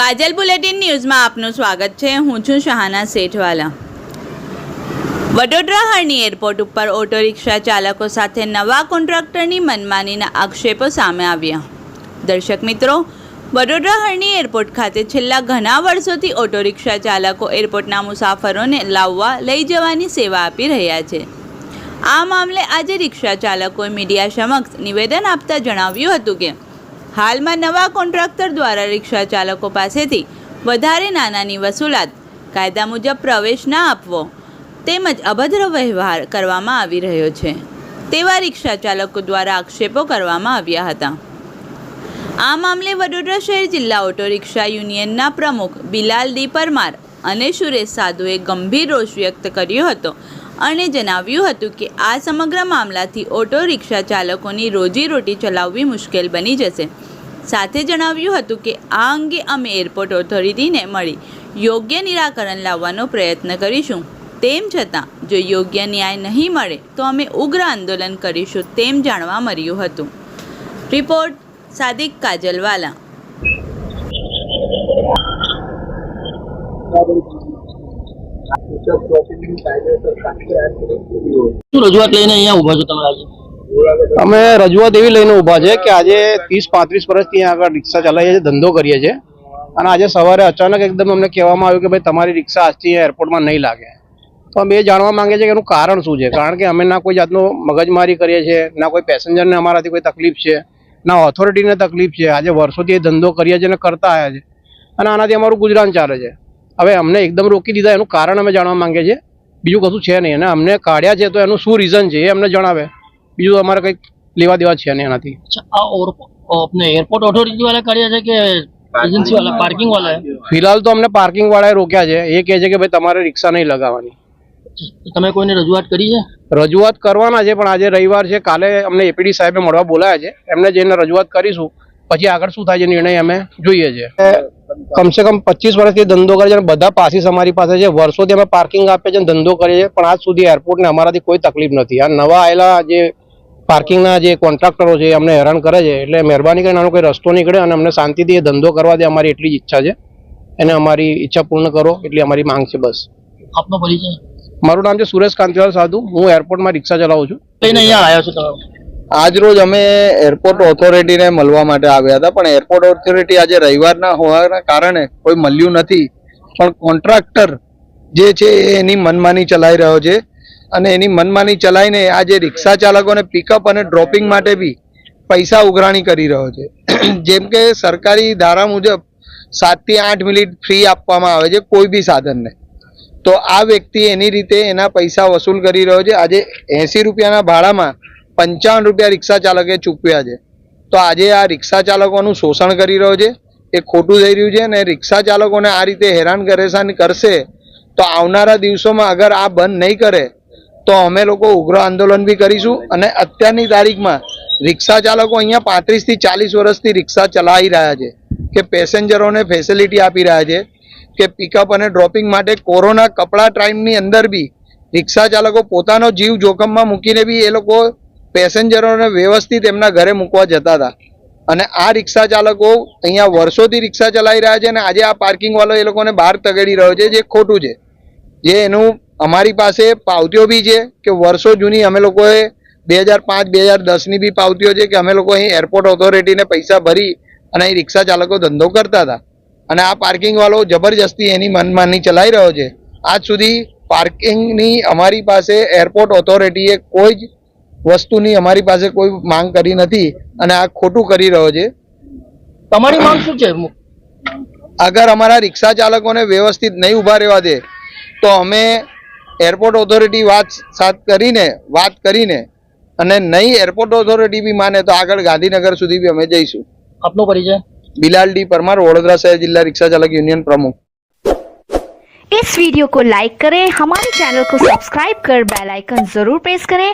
કાજલ bulletin ન્યૂઝમાં આપનું સ્વાગત છે। હું છું શહાના સેઠવાલા। વડોદરા હરણી એરપોર્ટ ઉપર ઓટો રિક્ષા ચાલકો સાથે નવા કોન્ટ્રાક્ટરની મનમાનીના આક્ષેપો સામે આવ્યા। દર્શક મિત્રો, વડોદરા હરણી એરપોર્ટ ખાતે છેલ્લા ઘણા વર્ષોથી ઓટો રિક્ષા ચાલકો એરપોર્ટના મુસાફરોને લાવવા લઈ જવાની સેવા આપી રહ્યા છે। આ મામલે આજે રિક્ષા ચાલકોએ મીડિયા સમક્ષ નિવેદન આપતા જણાવ્યું હતું કે હાલમાં નવા કોન્ટ્રાક્ટર દ્વારા રિક્ષા ચાલકો પાસેથી વધારે નાણાંની વસૂલાત, કાયદા મુજબ પ્રવેશ ના આપવો તેમજ અભદ્ર વ્યવહાર કરવામાં આવી રહ્યો છે તેવા રિક્ષા ચાલકો દ્વારા આક્ષેપો કરવામાં આવ્યા હતા। આ મામલે વડોદરા શહેર જિલ્લા ઓટો રિક્ષા યુનિયનના પ્રમુખ બિલાલ ડી પરમાર અને સુરેશ સાધુએ ગંભીર રોષ વ્યક્ત કર્યો હતો અને જણાવ્યું હતું કે આ સમગ્ર મામલાથી ઓટો રિક્ષા ચાલકોની રોજીરોટી ચલાવવી મુશ્કેલ બની જશે। સાથે જણાવ્યું હતું કે આ અંગે અમે એરપોર્ટ ઓથોરિટીને મળી યોગ્ય નિરાકરણ લાવવાનો પ્રયત્ન કરીશું। તેમ છતાં જો યોગ્ય ન્યાય નહીં મળે તો અમે ઉગ્ર આંદોલન કરીશું તેમ જાણવા મળ્યું હતું। રિપોર્ટ સાદિક કાજલવાલા। રજૂઆત લઈને અહીંયા ઉભા છો તમે આજે? અમે રજૂઆત એવી લઈને ઉભા છે કે આજે 30-35 વર્ષથી અહીંયા આગળ રિક્ષા ચલાવીએ છીએ, ધંધો કરીએ છીએ અને આજે સવારે અચાનક એકદમ અમને કહેવામાં આવ્યું કે ભાઈ તમારી રિક્ષા આજથી એરપોર્ટમાં નહીં લાગે। તો અમે એ જાણવા માંગીએ છીએ કે એનું કારણ શું છે, કારણ કે અમે ના કોઈ જાતનો મગજમારી કરીએ છીએ, ના કોઈ પેસેન્જરને અમારાથી કોઈ તકલીફ છે, ના ઓથોરિટીને તકલીફ છે। આજે વર્ષોથી એ ધંધો કરીએ છીએ અને કરતા આવ્યા છે અને આનાથી અમારું ગુજરાન ચાલે છે। હવે અમને એકદમ રોકી દીધા, એનું કારણ અમે જાણવા માંગીએ છીએ, બીજું કશું છે નહીં। અને અમને કાઢ્યા છે તો એનું શું રીઝન છે એ અમને જણાવે, બીજું અમારે કંઈક લેવા દેવા છે નહીં એનાથી। अपने एयरपोर्ट ऑथोरिटी वाला काढ़िया છે કે एजेंसी वाला, पार्किंग वाला है? फिलहाल तो अमने पार्किंग वाળાએ રોક્યા છે। એ કહે છે કે ભાઈ તમારે રિક્ષા નહીં લગાવવાની। તમે કોઈને રજૂઆત કરી છે? રજૂઆત કરવાના છે, પણ આજે રવિવાર છે, કાલે અમને એપીડી સાહેબે મળવા બોલાયા છે, એમને જઈને રજૂઆત કરીશું, પછી આગળ શું થાય છે નિર્ણય અમે જોઈએ છે। કમસે કમ 25 વર્ષથી ધંધો કરે છે અને બધા પાસીસ અમારી પાસે છે, વર્ષોથી અમે પાર્કિંગ આપીએ છીએ, ધંધો કરીએ છીએ, પણ આજ સુધી એરપોર્ટને અમારાથી કોઈ તકલીફ નથી। આ નવા આવેલા જે પાર્કિંગના જે કોન્ટ્રાક્ટરો છે અમને હેરાન કરે છે, એટલે મહેરબાની કરીને આનો કોઈ રસ્તો નીકળે અને અમને શાંતિથી એ ધંધો કરવા દે, અમારી એટલી જ ઈચ્છા છે। એને અમારી ઈચ્છા પૂર્ણ કરો એટલી અમારી માંગ છે, બસ। આપનો પરિચય? મારું નામ છે સુરેશ કાંતિલાલ સાધુ। હું એરપોર્ટમાં રિક્ષા ચલાવું છું। કઈને અહીંયા આવ્યા છો તમે? આજ રોજ અમે એરપોર્ટ ઓથોરિટીને મળવા માટે આવ્યા હતા, પણ એરપોર્ટ ઓથોરિટી આજે રવિવારના હોવાના કારણે કોઈ મળ્યું નથી, પણ કોન્ટ્રાક્ટર જે છે એ એની મનમાની ચલાવી રહ્યો છે અને એની મનમાની ચલાવીને આજે રિક્ષા ચાલકોને પિકઅપ અને ડ્રોપિંગ માટે બી પૈસા ઉઘરાણી કરી રહ્યો છે। જેમ કે સરકારી ધારા મુજબ 7 થી 8 મિનિટ ફ્રી આપવામાં આવે છે કોઈ બી સાધનને, તો આ વ્યક્તિ એની રીતે એના પૈસા વસૂલ કરી રહ્યો છે। આજે 80 રૂપિયાના ભાડામાં 55 રૂપિયા રિક્ષા ચાલકે ચૂકવ્યા છે। તો આજે આ રિક્ષા ચાલકોનું શોષણ કરી રહ્યો છે, એ ખોટું થઈ રહ્યું છે અને રિક્ષા ચાલકોને આ રીતે હેરાન પરેશાન કરશે તો આવનારા દિવસોમાં અગર આ બંધ નહીં કરે તો અમે લોકો ઉગ્ર આંદોલન બી કરીશું। અને અત્યારની તારીખમાં રિક્ષા ચાલકો અહીંયા 35 થી 40 વર્ષથી રિક્ષા ચલાવી રહ્યા છે કે પેસેન્જરોને ફેસિલિટી આપી રહ્યા છે કે પિકઅપ અને ડ્રોપિંગ માટે કોરોના કપડા ટાઈમની અંદર બી રિક્ષા ચાલકો પોતાનો જીવ જોખમમાં મૂકીને બી એ લોકો પેસેન્જરોને વ્યવસ્થિત એમના ઘરે મૂકવા જતા હતા। અને આ રિક્ષા ચાલકો અહીંયા વર્ષોથી રિક્ષા ચલાવી રહ્યા છે અને આજે આ પાર્કિંગ વાળો એ લોકોને બહાર તગેડી રહ્યો છે, જે ખોટું છે। જે એનું અમારી પાસે પાવતીઓ બી છે કે વર્ષો જૂની અમે લોકોએ 2005-2010ની બી પાવતીઓ છે કે અમે લોકો અહીં એરપોર્ટ ઓથોરિટીને પૈસા ભરી અને અહીં રિક્ષા ચાલકો ધંધો કરતા હતા અને આ પાર્કિંગ વાળો જબરજસ્તી એની મનમાની ચલાવી રહ્યો છે। આજ સુધી પાર્કિંગની અમારી પાસે એરપોર્ટ ઓથોરિટીએ કોઈ જ વસ્તુની અમારી પાસે કોઈ માંગ કરી નથી અને આ ખોટું કરી રહ્યો છે। તમારી માંગ શું છે? અગર અમારા રિક્ષા ચાલકોને વ્યવસ્થિત નહીં ઊભા રહેવા દે તો અમે એરપોર્ટ ઓથોરિટી વાત કરીને અને નહીં એરપોર્ટ ઓથોરિટી બી માને તો આગળ ગાંધીનગર સુધી બી અમે જઈશું। આપનો પરિચય? बिलाल डी परमार, वडोदरा शहर जिला रिक्शा चालक यूनियन प्रमुख। इस वीडियो को लाइक करें, हमारे चैनल को सब्सक्राइब कर बेल आइकन जरूर प्रेस करें